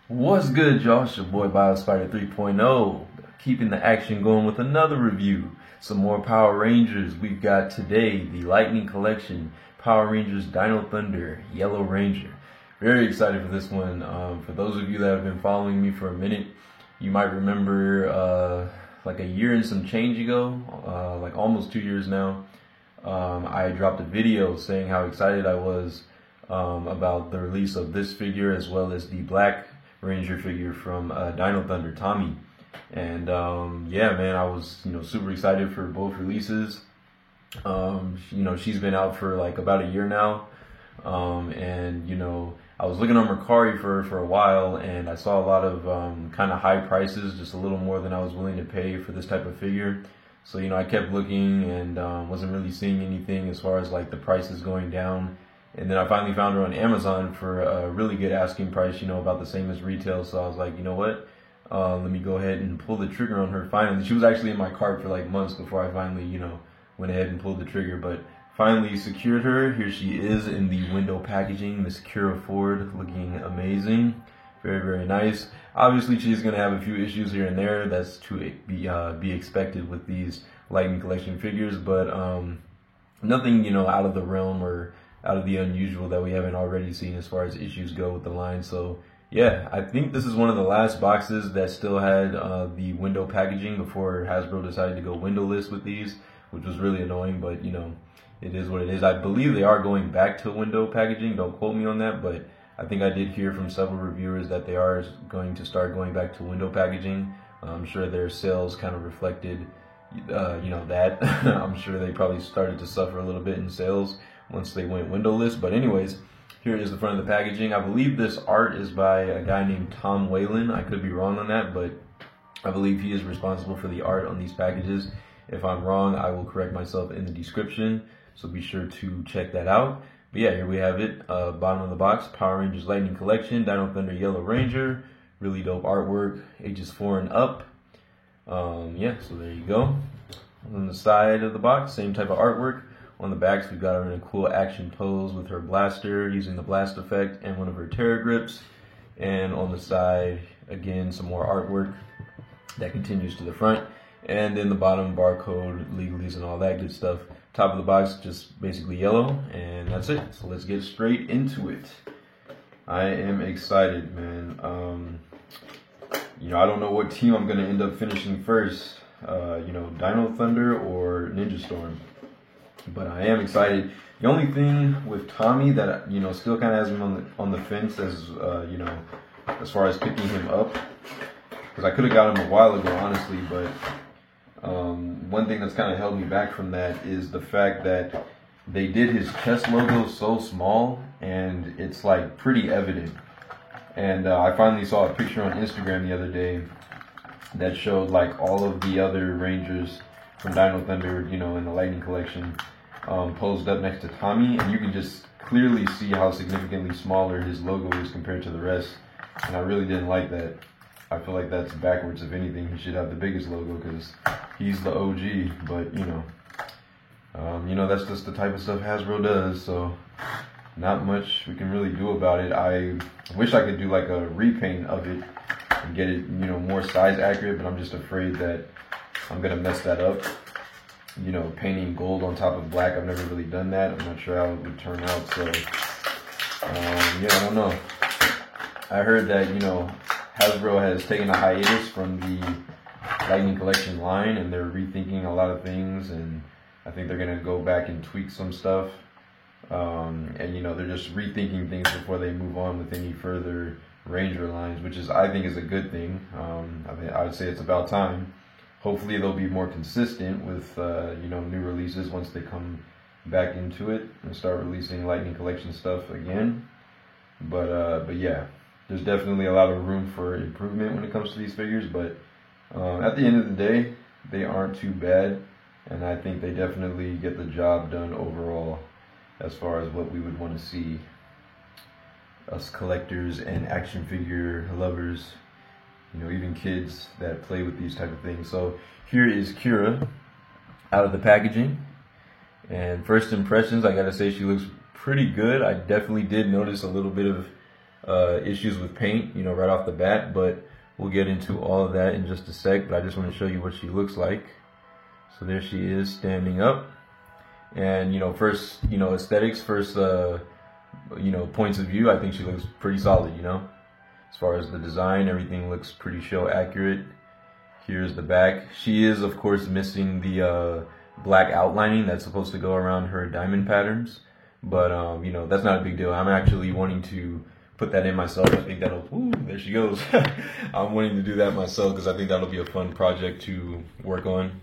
What's good, y'all? It's your boy BioSpider 3.0, keeping the action going with another review. Some more Power Rangers. We've got today the Lightning Collection, Power Rangers Dino Thunder, Yellow Ranger. Very excited for this one. For those of you that have been following me for a minute, you might remember like a year and some change ago, like almost 2 years now, I dropped a video saying how excited I was about the release of this figure as well as the Black Ranger figure from Dino Thunder, Tommy. And yeah, man, I was super excited for both releases. She's been out for like about a year now, and I was looking on Mercari for a while, and I saw a lot of kind of high prices, just a little more than I was willing to pay for this type of figure. So I kept looking and wasn't really seeing anything as far as like the prices going down. And then I finally found her on Amazon for a really good asking price, about the same as retail. So I was like, you know what? Let me go ahead and pull the trigger on her finally. She was actually in my cart for like months before I finally, went ahead and pulled the trigger. But finally secured her. Here she is in the window packaging. Miss Kira Ford, looking amazing. Very, very nice. Obviously, she's going to have a few issues here and there. That's to be expected with these Lightning Collection figures. But nothing, out of the realm or out of the unusual that we haven't already seen as far as issues go with the line. So yeah, I think this is one of the last boxes that still had the window packaging before Hasbro decided to go windowless with these, which was really annoying, but it is what it is. I believe they are going back to window packaging. Don't quote me on that, but I think I did hear from several reviewers that they are going to start going back to window packaging. I'm sure their sales kind of reflected that. I'm sure they probably started to suffer a little bit in sales once they went windowless. But anyways, here is the front of the packaging. I believe this art is by a guy named Tom Whalen. I could be wrong on that, but I believe he is responsible for the art on these packages. If I'm wrong, I will correct myself in the description, so be sure to check that out. But yeah, here we have it. Bottom of the box, Power Rangers Lightning Collection, Dino Thunder Yellow Ranger. Really dope artwork, ages 4 and up. Yeah, so there you go. On the side of the box, same type of artwork. On the backs, we've got her in a cool action pose with her blaster, using the blast effect and one of her Terra grips. And on the side, again, some more artwork that continues to the front. And then the bottom, barcode, legalies, and all that good stuff. Top of the box, just basically yellow, and that's it. So let's get straight into it. I am excited, man. I don't know what team I'm going to end up finishing first. Dino Thunder or Ninja Storm. But I am excited. The only thing with Tommy that still kind of has me on the fence as far as picking him up, because I could have got him a while ago, honestly. But one thing that's kind of held me back from that is the fact that they did his chest logo so small, and it's like pretty evident. And I finally saw a picture on Instagram the other day that showed like all of the other Rangers from Dino Thunder, in the Lightning Collection, posed up next to Tommy, and you can just clearly see how significantly smaller his logo is compared to the rest. And I really didn't like that. I feel like that's backwards. If anything, he should have the biggest logo because he's the OG. But that's just the type of stuff Hasbro does. So not much we can really do about it. I wish I could do like a repaint of it and get it, more size accurate. But I'm just afraid that I'm gonna mess that up. Painting gold on top of black. I've never really done that. I'm not sure how it would turn out. So yeah, I don't know. I heard that Hasbro has taken a hiatus from the Lightning Collection line, and they're rethinking a lot of things, and I think they're going to go back and tweak some stuff. And they're just rethinking things before they move on with any further Ranger lines, which I think is a good thing. I would say it's about time. Hopefully they'll be more consistent with new releases once they come back into it and start releasing Lightning Collection stuff again. But yeah, there's definitely a lot of room for improvement when it comes to these figures, but at the end of the day, they aren't too bad, and I think they definitely get the job done overall as far as what we would want to see, us collectors and action figure lovers, even kids that play with these type of things. So here is Kira out of the packaging, and first impressions, I gotta say she looks pretty good. I definitely did notice a little bit of issues with paint, right off the bat, but we'll get into all of that in just a sec. But I just want to show you what she looks like. So there she is standing up. And, first, aesthetics, first, points of view, I think she looks pretty solid, As far as the design, everything looks pretty show accurate. Here's the back. She is, of course, missing the black outlining that's supposed to go around her diamond patterns. But, that's not a big deal. I'm actually wanting to put that in myself. I think that'll, there she goes. I'm wanting to do that myself because I think that'll be a fun project to work on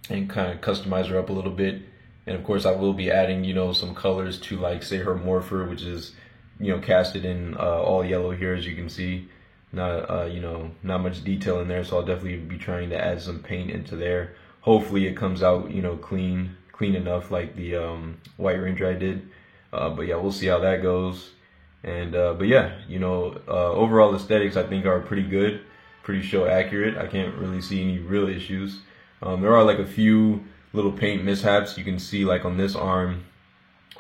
and kind of customize her up a little bit. And of course I will be adding, some colors to, like, say, her morpher, which is, casted in all yellow here, as you can see. Not, not much detail in there, so I'll definitely be trying to add some paint into there. Hopefully it comes out, clean enough like the White Ranger I did. But yeah, we'll see how that goes. And but yeah, overall aesthetics I think are pretty good, pretty show accurate. I can't really see any real issues. There are like a few little paint mishaps. You can see, like, on this arm,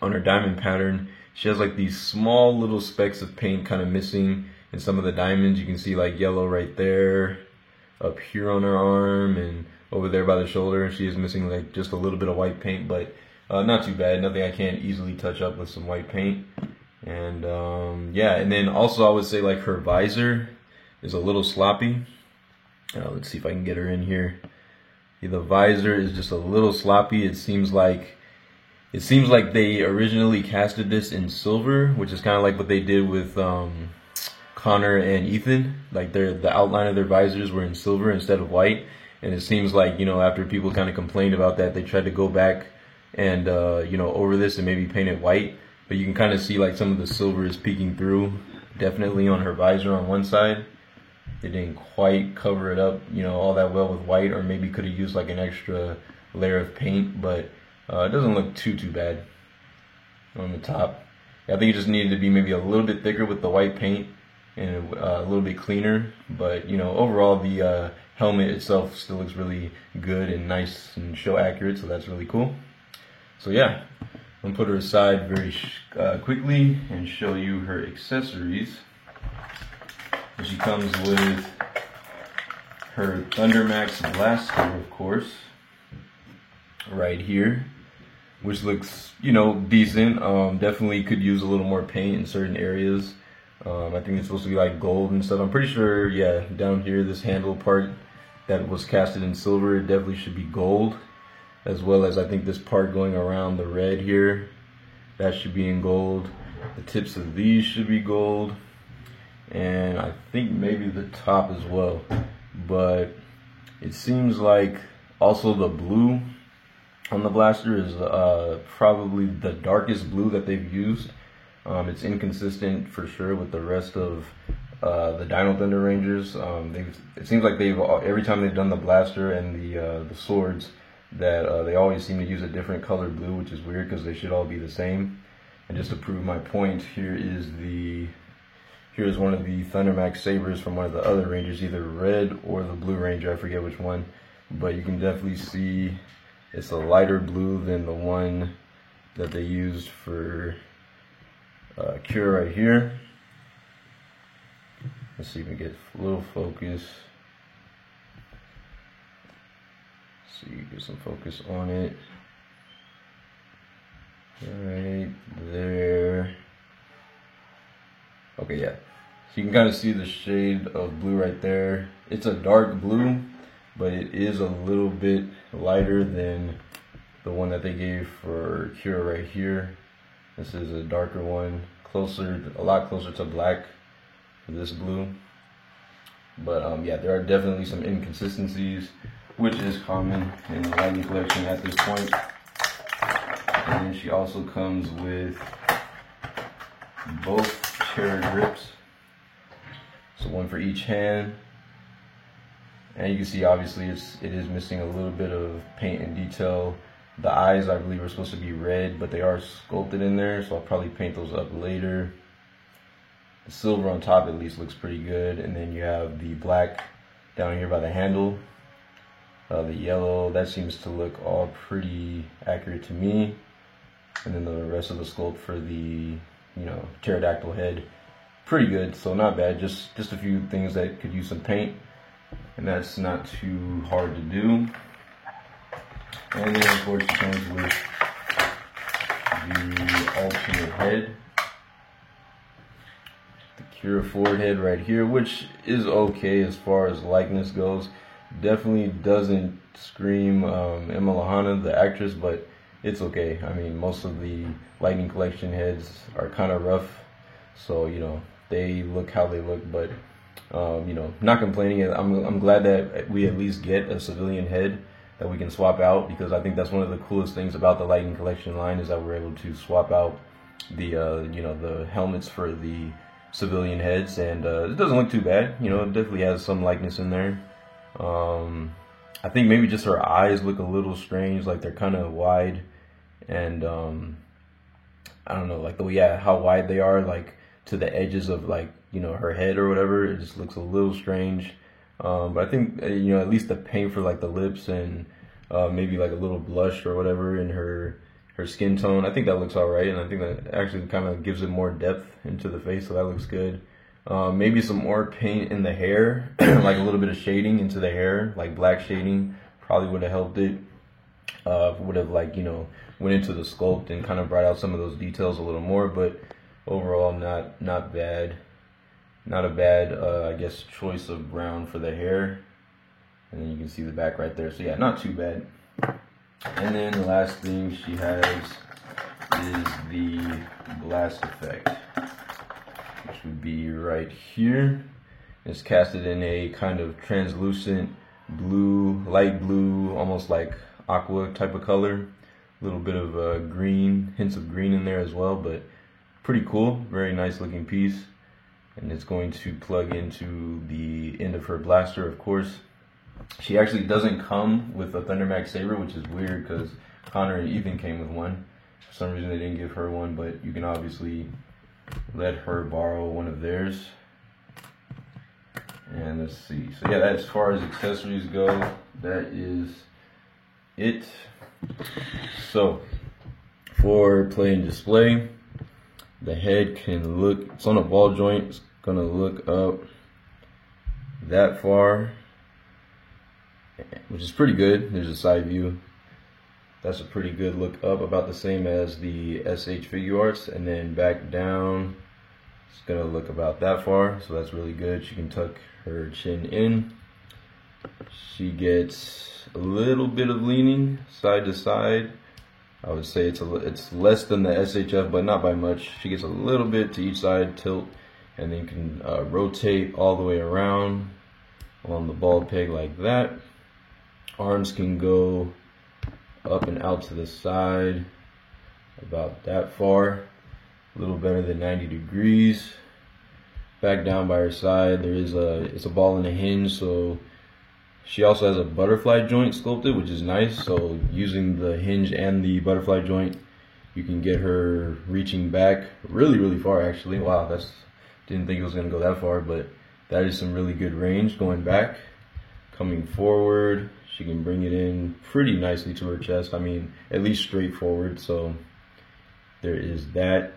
on her diamond pattern, she has like these small little specks of paint kind of missing in some of the diamonds. You can see like yellow right there, up here on her arm, and over there by the shoulder. She is missing like just a little bit of white paint, but not too bad. Nothing I can't easily touch up with some white paint. And yeah, and then also I would say, like, her visor is a little sloppy. Let's see if I can get her in here. Yeah, the visor is just a little sloppy. It seems like they originally casted this in silver, which is kind of like what they did with Connor and Ethan. Like, the outline of their visors were in silver instead of white. And it seems like, after people kind of complained about that, they tried to go back and over this and maybe paint it white. But you can kind of see, like, some of the silver is peeking through, definitely on her visor on one side. They didn't quite cover it up, all that well with white, or maybe could have used like an extra layer of paint, but it doesn't look too bad on the top. I think it just needed to be maybe a little bit thicker with the white paint and a little bit cleaner, but overall the helmet itself still looks really good and nice and show accurate, so that's really cool. So yeah, I'm gonna put her aside very quickly and show you her accessories. She comes with her Thundermax blaster, of course, right here, which looks, decent. Definitely could use a little more paint in certain areas. I think it's supposed to be like gold and stuff. I'm pretty sure, yeah, down here, this handle part that was casted in silver, it definitely should be gold, as well as I think this part going around the red here, that should be in gold. The tips of these should be gold. And I think maybe the top as well, but it seems like also the blue on the blaster is probably the darkest blue that they've used. It's inconsistent for sure with the rest of the Dino Thunder Rangers. It seems like every time they've done the blaster and the swords, that they always seem to use a different colored blue, which is weird because they should all be the same. And just to prove my point, here's one of the Thundermax sabers from one of the other Rangers, either red or the Blue Ranger, I forget which one. But you can definitely see it's a lighter blue than the one that they used for Cure right here. Let's see if we get a little focus. See, get some focus on it. Right there. Okay, yeah. So you can kind of see the shade of blue right there. It's a dark blue, but it is a little bit lighter than the one that they gave for Cure right here. This is a darker one, a lot closer to black for this blue. But yeah, there are definitely some inconsistencies, which is common in the Lightning collection at this point. And then she also comes with both chair grips, so one for each hand. And you can see obviously it is missing a little bit of paint and detail. The eyes, I believe, are supposed to be red, but they are sculpted in there, so I'll probably paint those up later. The silver on top at least looks pretty good, and then you have the black down here by the handle. The yellow, that seems to look all pretty accurate to me. And then the rest of the sculpt for the, pterodactyl head pretty good, so not bad. Just a few things that could use some paint, and that's not too hard to do. And then of course it comes with the alternate head, the Cura Ford head right here, which is okay as far as likeness goes. Definitely doesn't scream Emma Lahana, the actress, but it's okay. I mean, most of the Lightning Collection heads are kind of rough, so you know, they look how they look, but you know, not complaining. I'm glad that we at least get a civilian head that we can swap out, because I think that's one of the coolest things about the Lightning Collection line, is that we're able to swap out the you know, the helmets for the civilian heads, and it doesn't look too bad. You know, it definitely has some likeness in there. I think maybe just her eyes look a little strange, like they're kind of wide, and I don't know, like how wide they are, like to the edges of, like, you know, her head or whatever. It just looks a little strange. But I think, you know, at least the paint for like the lips and maybe like a little blush or whatever in her skin tone, I think that looks all right, and I think that actually kind of gives it more depth into the face, so that looks good. Maybe some more paint in the hair, like a little bit of shading into the hair, like black shading, probably would have helped it. Would have, like, you know, went into the sculpt and kind of brought out some of those details a little more. But overall, not bad. Not a bad, I guess, choice of brown for the hair. And then you can see the back right there. So yeah, not too bad. And then the last thing she has is the blast effect, which would be right here. It's casted in a kind of translucent blue, light blue, almost like aqua type of color. A little bit of green, hints of green in there as well, but pretty cool. Very nice looking piece. And it's going to plug into the end of her blaster, of course. She actually doesn't come with a Thundermax Saber, which is weird because Connor and Ethan came with one. For some reason they didn't give her one, but you can obviously let her borrow one of theirs. And let's see. So yeah, as far as accessories go, that is it. So for play and display, the head can look, it's on a ball joint, it's gonna look up that far, which is pretty good. There's a side view. That's a pretty good look up, about the same as the SH Figuarts, and then back down, it's gonna look about that far, so that's really good. She can tuck her chin in. She gets a little bit of leaning side to side. I would say it's less than the SHF, but not by much. She gets a little bit to each side, tilt, and then can rotate all the way around on the ball peg like that. Arms can go up and out to the side about that far, a little better than 90 degrees. Back down by her side, there is it's a ball and a hinge, so she also has a butterfly joint sculpted, which is nice. So using the hinge and the butterfly joint, you can get her reaching back really far, actually. Wow, didn't think it was gonna go that far, but that is some really good range going back. Coming forward, she can bring it in pretty nicely to her chest. I mean, at least straight forward. So there is that.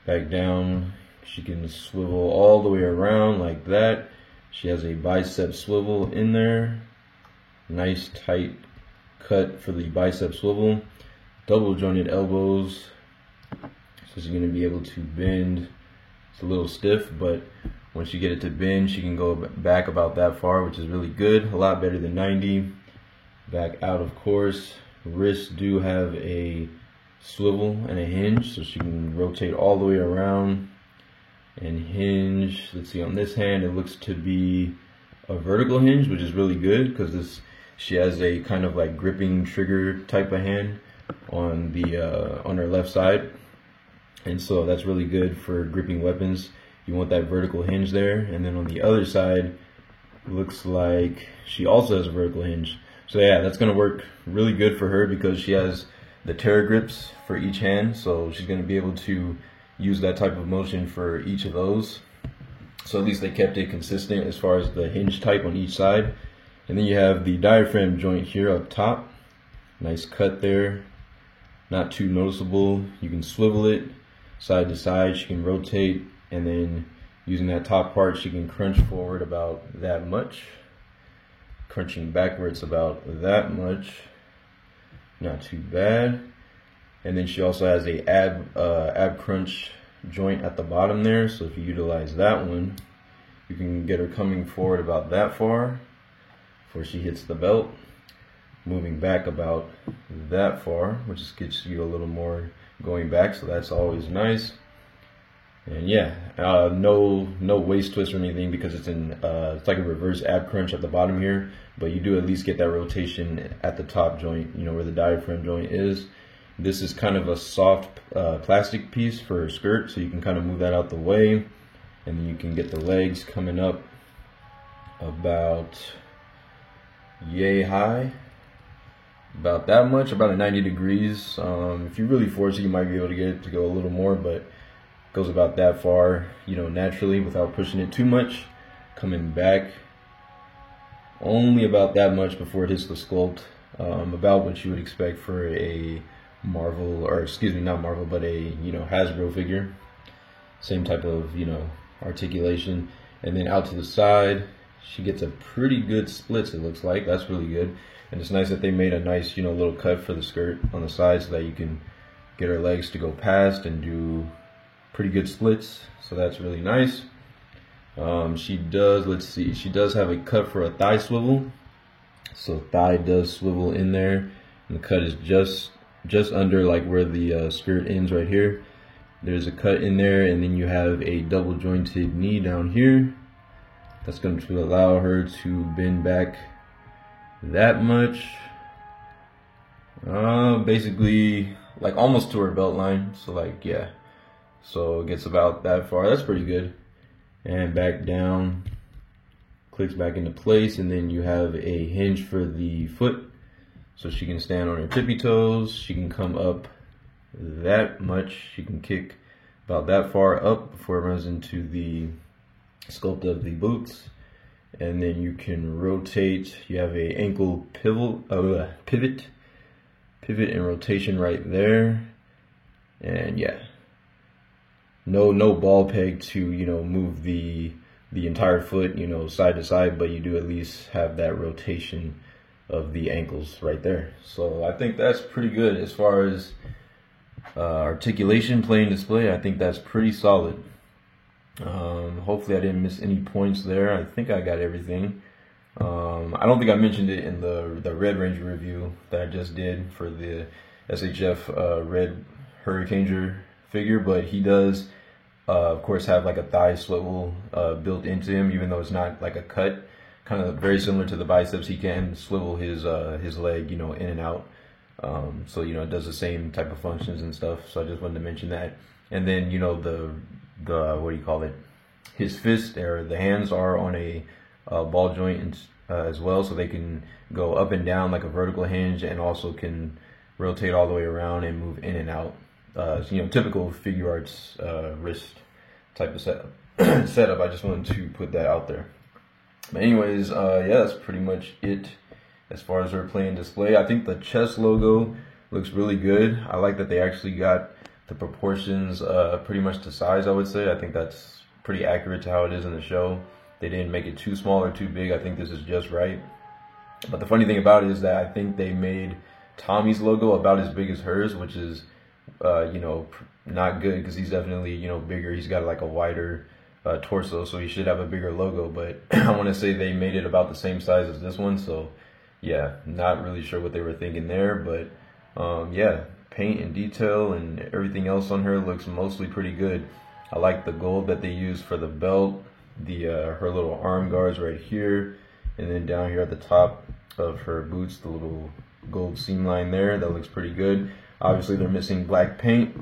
Back down, she can swivel all the way around like that. She has a bicep swivel in there. Nice tight cut for the bicep swivel. Double jointed elbows. So she's going to be able to bend. It's a little stiff, but once you get it to bend, she can go back about that far, which is really good. A lot better than 90. Back out, of course. Wrists do have a swivel and a hinge, so she can rotate all the way around and hinge. Let's see, on this hand, it looks to be a vertical hinge, which is really good because she has a kind of like gripping trigger type of hand on her left side, and so that's really good for gripping weapons. You want that vertical hinge there. And then on the other side, looks like she also has a vertical hinge. So yeah, that's gonna work really good for her because she has the Terra grips for each hand, so she's gonna be able to use that type of motion for each of those. So at least they kept it consistent as far as the hinge type on each side. And then you have the diaphragm joint here up top. Nice cut there, not too noticeable. You can swivel it side to side, she can rotate, and then Using that top part, she can crunch forward about that much. Crunching backwards about that much. Not too bad. And then she also has a ab crunch joint at the bottom there. So if you utilize that one, you can get her coming forward about that far before she hits the belt. Moving back about that far, which just gets you a little more going back, so that's always nice. And yeah, no waist twist or anything, because it's it's like a reverse ab crunch at the bottom here, but you do at least get that rotation at the top joint, you know, where the diaphragm joint is. This is kind of a soft plastic piece for a skirt, so you can kind of move that out the way, and then you can get the legs coming up about yay high. About that much, about a 90 degrees. If you really force it, you might be able to get it to go a little more, but it goes about that far, you know, naturally without pushing it too much. Coming back only about that much before it hits the sculpt, about what you would expect for a Marvel, or excuse me, not Marvel, but a, you know, Hasbro figure. Same type of, you know, articulation. And then out to the side, she gets a pretty good splits, it looks like. That's really good. And it's nice that they made a nice, you know, little cut for the skirt on the side so that you can get her legs to go past and do pretty good splits. So that's really nice. She does, let's see, she does have a cut for a thigh swivel. So thigh does swivel in there. And the cut is just under like where the skirt ends right here. There's a cut in there, and then you have a double jointed knee down here. That's going to allow her to bend back that much, basically like almost to her belt line. So like, yeah, so it gets about that far. That's pretty good. And back down, clicks back into place, and then you have a hinge for the foot, so she can stand on her tippy toes. She can come up that much. She can kick about that far up before it runs into the sculpt of the boots. And then you can rotate. You have a ankle pivot and rotation right there. And yeah, no ball peg to, you know, move the entire foot, you know, side to side, but you do at least have that rotation of the ankles right there. So I think that's pretty good as far as articulation, play and display. I think that's pretty solid. Hopefully I didn't miss any points there. I think I got everything. I don't think I mentioned it in the Red Ranger review that I just did for the SHF Red Hurricaneer figure, but he does of course have like a thigh swivel built into him, even though it's not like a cut. Kind of very similar to the biceps, he can swivel his leg, you know, in and out. So, you know, it does the same type of functions and stuff. So I just wanted to mention that. And then, you know, the what do you call it? His fist, or the hands, are on a ball joint as well, so they can go up and down like a vertical hinge, and also can rotate all the way around and move in and out. So, you know, typical figure arts wrist type of setup. I just wanted to put that out there. But anyways, yeah, that's pretty much it as far as her play and display. I think the chest logo looks really good. I like that they actually got the proportions pretty much to size, I would say. I think that's pretty accurate to how it is in the show. They didn't make it too small or too big. I think this is just right. But the funny thing about it is that I think they made Tommy's logo about as big as hers, which is, you know, not good, because he's definitely, you know, bigger. He's got like a wider torso, so he should have a bigger logo. But I want to say they made it about the same size as this one. So yeah, not really sure what they were thinking there. But yeah, paint and detail and everything else on her looks mostly pretty good. I like the gold that they used for the belt, her little arm guards right here, and then down here at the top of her boots, the little gold seam line there. That looks pretty good. Obviously they're missing black paint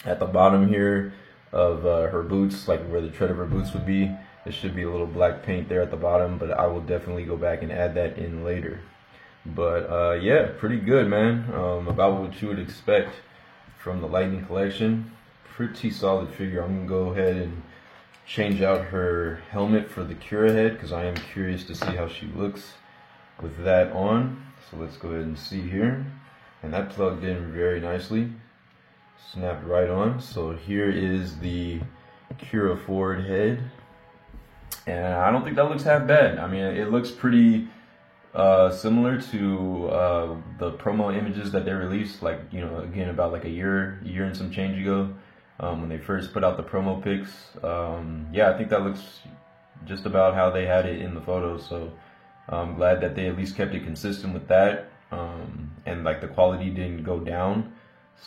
at the bottom here of her boots, like where the tread of her boots would be. There should be a little black paint there at the bottom, but I will definitely go back and add that in later. But yeah, pretty good, man. About what you would expect from the Lightning collection. Pretty solid figure. I'm gonna go ahead and change out her helmet for the Cura head, because I am curious to see how she looks with that on. So let's go ahead and see here. And that plugged in very nicely. Snapped right on. So here is the Kira Ford head. And I don't think that looks half bad. I mean, it looks pretty similar to the promo images that they released, like, you know, again, about like a year and some change ago, when they first put out the promo pics. Yeah, I think that looks just about how they had it in the photos. So I'm glad that they at least kept it consistent with that, and like the quality didn't go down.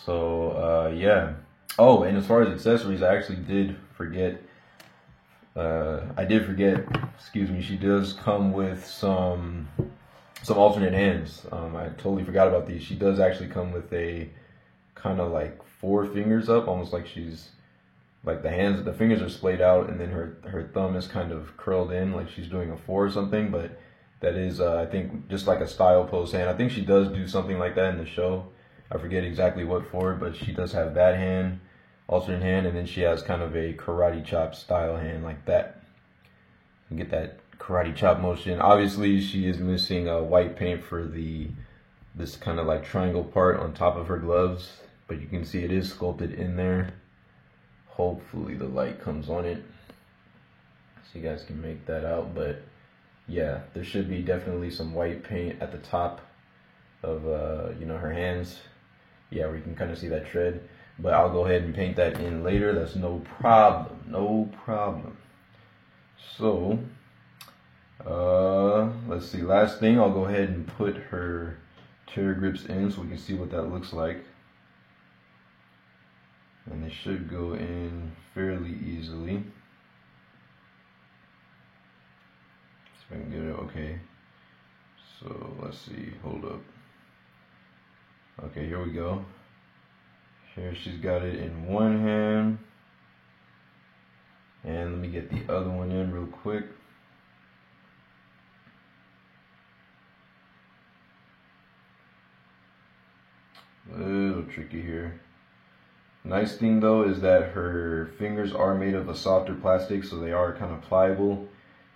So yeah. Oh, and as far as accessories, I actually did forget. Excuse me, she does come with some alternate hands. I totally forgot about these. She does actually come with a kind of like 4 fingers up, almost like she's like the fingers are splayed out, and then her thumb is kind of curled in, like she's doing a 4 or something. But that is, I think, just like a style pose hand. I think she does do something like that in the show. I forget exactly what for, but she does have that hand, alternate hand, and then she has kind of a karate chop style hand like that. You get that karate chop motion. Obviously, she is missing white paint for this kind of like triangle part on top of her gloves, but you can see it is sculpted in there. Hopefully the light comes on it so you guys can make that out. But yeah, there should be definitely some white paint at the top of you know, her hands. Yeah, where you can kind of see that tread. But I'll go ahead and paint that in later. That's no problem. No problem. So, let's see. Last thing, I'll go ahead and put her tear grips in so we can see what that looks like. And they should go in fairly easily. See if I can get it. Okay. So, let's see. Hold up. Okay, here we go. Here she's got it in one hand, and let me get the other one in real quick. A little tricky here. Nice thing though is that her fingers are made of a softer plastic, so they are kind of pliable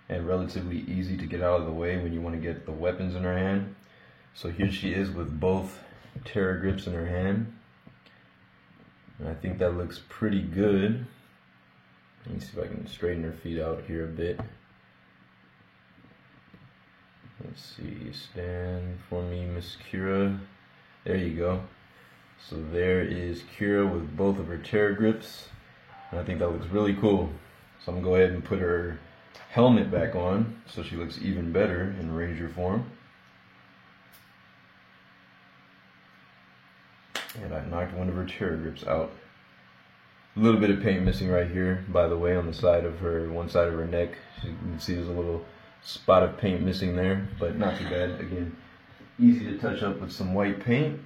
and relatively easy to get out of the way when you want to get the weapons in her hand. So here she is with both Terra grips in her hand. And I think that looks pretty good. Let me see if I can straighten her feet out here a bit. Let's see, stand for me, Miss Kira. There you go. So there is Kira with both of her tear grips. And I think that looks really cool. So I'm gonna go ahead and put her helmet back on so she looks even better in Ranger form. And I knocked one of her tear grips out. A little bit of paint missing right here, by the way, on the side of her, one side of her neck. You can see there's a little spot of paint missing there, but not too bad. Again, easy to touch up with some white paint.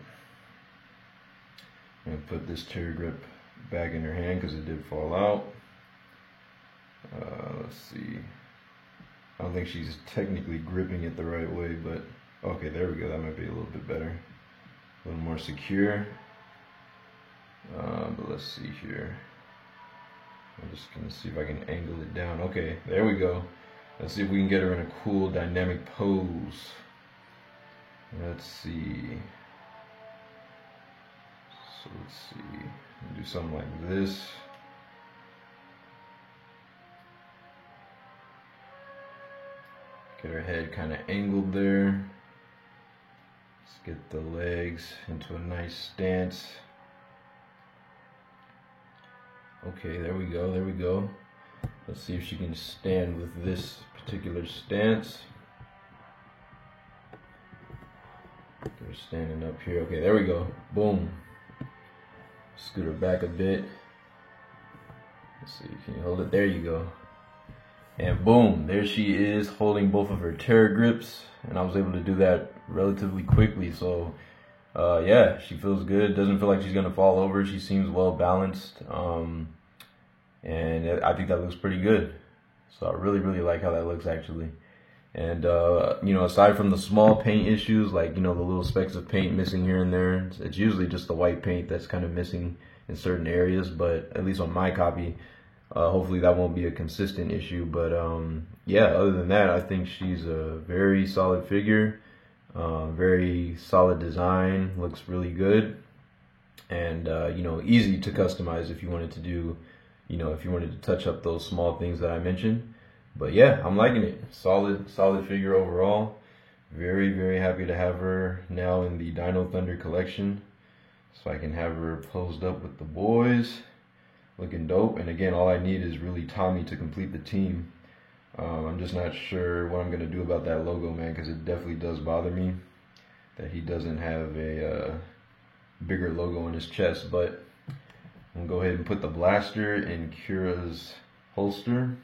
I'm gonna put this tear grip back in her hand because it did fall out. Let's see. I don't think she's technically gripping it the right way, but okay, there we go. That might be a little bit better. A little more secure. But let's see here. I'm just gonna see if I can angle it down. Okay, there we go. Let's see if we can get her in a cool dynamic pose. Let's see. So let's see. Do something like this. Get her head kind of angled there. Let's get the legs into a nice stance. Okay, there we go, there we go. Let's see if she can stand with this particular stance. Get her standing up here. Okay, there we go. Boom. Scoot her back a bit. Let's see, can you hold it? There you go. And boom, there she is holding both of her tear grips. And I was able to do that relatively quickly. So yeah, she feels good. Doesn't feel like she's gonna fall over. She seems well balanced, and I think that looks pretty good. So I really like how that looks actually. And you know, aside from the small paint issues, like, you know, the little specks of paint missing here and there, it's usually just the white paint that's kind of missing in certain areas. But at least on my copy, hopefully that won't be a consistent issue. But yeah, other than that, I think she's a very solid figure. Very solid design, looks really good, and you know, easy to customize if you wanted to do, you know, if you wanted to touch up those small things that I mentioned. But yeah, I'm liking it. Solid figure overall. Very, very happy to have her now in the Dino Thunder collection, so I can have her posed up with the boys, looking dope. And again, all I need is really Tommy to complete the team. I'm just not sure what I'm gonna do about that logo, man, because it definitely does bother me that he doesn't have a bigger logo on his chest. But I'm gonna go ahead and put the blaster in Kira's holster.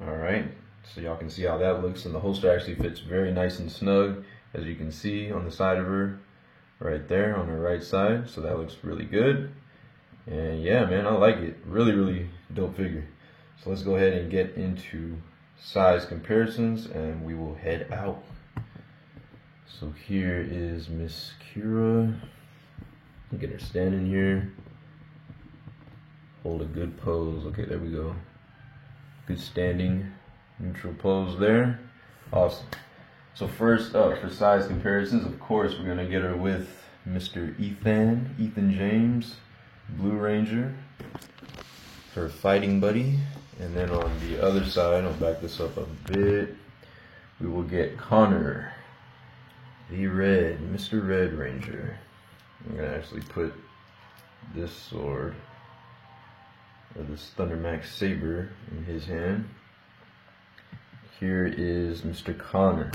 All right, so y'all can see how that looks, and the holster actually fits very nice and snug, as you can see on the side of her, right there on her right side. So that looks really good. And yeah, man, I like it. Really, really dope figure. So let's go ahead and get into size comparisons, and we will head out. So here is Miss Kira. Get her standing here. Hold a good pose. Okay, there we go. Good standing, neutral pose there. Awesome. So first up, for size comparisons, of course, we're gonna get her with Mr. Ethan James, Blue Ranger, her fighting buddy. And then on the other side, I'll back this up a bit, we will get Connor, the Mr. Red Ranger. I'm gonna actually put this sword, or this Thundermax saber, in his hand. Here is Mr. Connor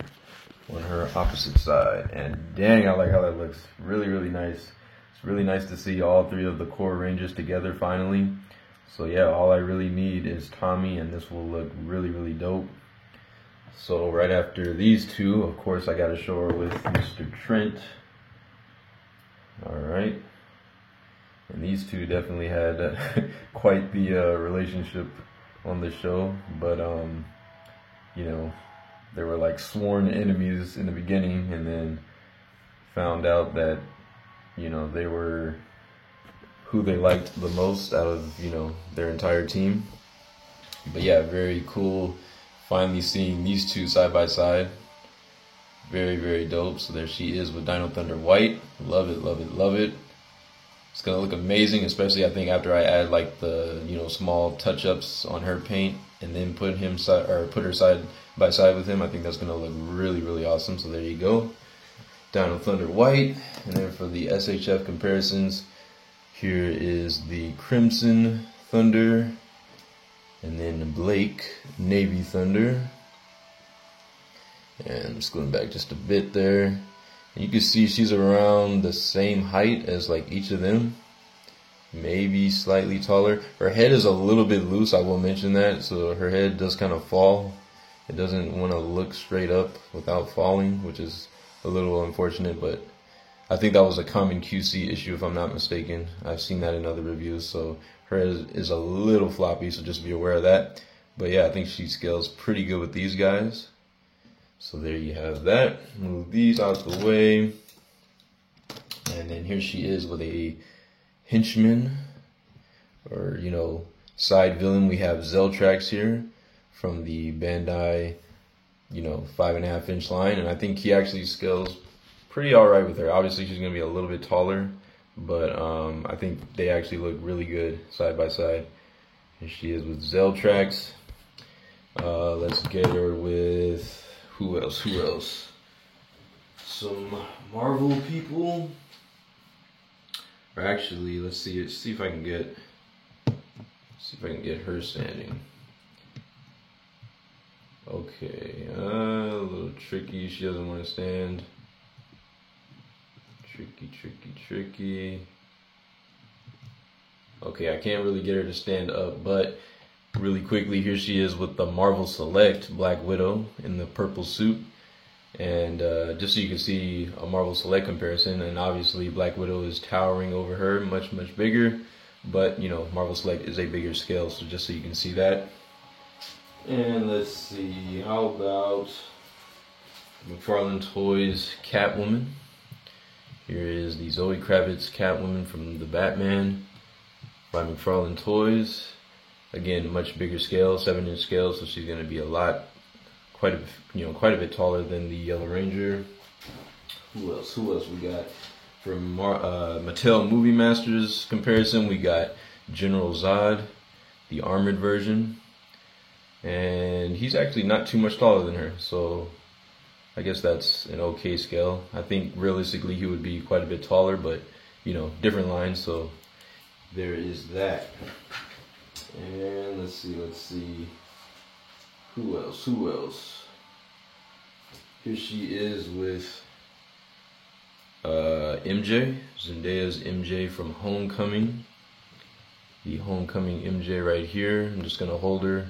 on her opposite side. And dang, I like how that looks. Really, really nice. It's really nice to see all three of the core Rangers together finally. So yeah, all I really need is Tommy, and this will look really, really dope. So right after these two, of course, I got to show her with Mr. Trent. All right. And these two definitely had quite the relationship on the show. But, you know, they were like sworn enemies in the beginning, and then found out that, you know, they were who they liked the most out of, you know, their entire team. But yeah, very cool finally seeing these two side by side. Very, very dope. So there she is with Dino Thunder White. Love it, love it, love it. It's gonna look amazing, especially I think after I add like the, you know, small touch-ups on her paint, and then put her side by side with him. I think that's gonna look really, really awesome. So there you go, Dino Thunder White. And then for the SHF comparisons, here is the Crimson Thunder, and then Blake, Navy Thunder. And I'm just going back just a bit there. And you can see she's around the same height as like each of them. Maybe slightly taller. Her head is a little bit loose, I will mention that. So her head does kind of fall. It doesn't want to look straight up without falling, which is a little unfortunate, but I think that was a common QC issue if I'm not mistaken. I've seen that in other reviews. So her head is a little floppy, so just be aware of that. But yeah, I think she scales pretty good with these guys. So there you have that. Move these out the way. And then here she is with a henchman, or, you know, side villain. We have Zeltrax here from the Bandai, you know, 5.5 inch line. And I think he actually scales pretty alright with her. Obviously she's going to be a little bit taller, but I think they actually look really good side by side. Here she is with Zeltrax. Let's get her with... Who else? Some Marvel people. Or actually, let's see if I can get her standing. Okay, a little tricky. She doesn't want to stand. Tricky. Okay, I can't really get her to stand up, but really quickly, here she is with the Marvel Select Black Widow in the purple suit. And just so you can see a Marvel Select comparison, and obviously Black Widow is towering over her, much bigger. But, you know, Marvel Select is a bigger scale, so just so you can see that. And let's see, how about McFarlane Toys Catwoman. Here is the Zoe Kravitz Catwoman from the Batman by McFarlane Toys. Again, much bigger scale, 7-inch scale, so she's going to be quite a bit taller than the Yellow Ranger. Who else we got? From Mattel Movie Masters comparison, we got General Zod, the armored version. And he's actually not too much taller than her, so I guess that's an okay scale. I think realistically he would be quite a bit taller, but you know, different lines, so there is that. And let's see. Who else? Here she is with MJ, Zendaya's MJ from Homecoming. The Homecoming MJ right here. I'm just gonna hold her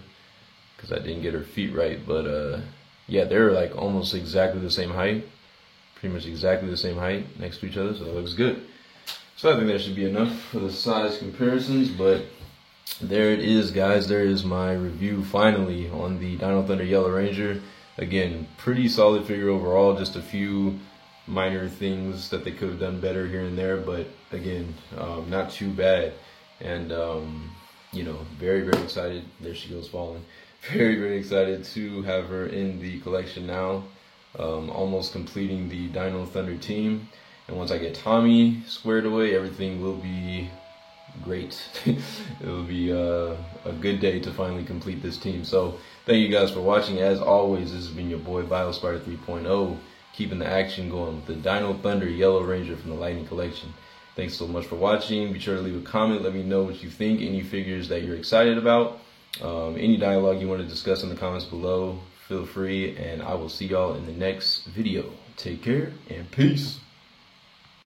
because I didn't get her feet right, but yeah, they're like almost exactly the same height, pretty much exactly the same height next to each other, so it looks good. So I think that should be enough for the size comparisons, but there it is, guys. There is my review finally on the Dino Thunder Yellow Ranger. Again, pretty solid figure overall, just a few minor things that they could have done better here and there, but again, not too bad. And you know, very, very excited. There she goes falling. Very, very excited to have her in the collection now. Almost completing the Dino Thunder team. And once I get Tommy squared away, everything will be great. It will be a good day to finally complete this team. So thank you guys for watching. As always, this has been your boy BioSpider 3.0, keeping the action going with the Dino Thunder Yellow Ranger from the Lightning Collection. Thanks so much for watching. Be sure to leave a comment. Let me know what you think, any figures that you're excited about, any dialogue you want to discuss in the comments below. Feel free, and I will see y'all in the next video. Take care and peace.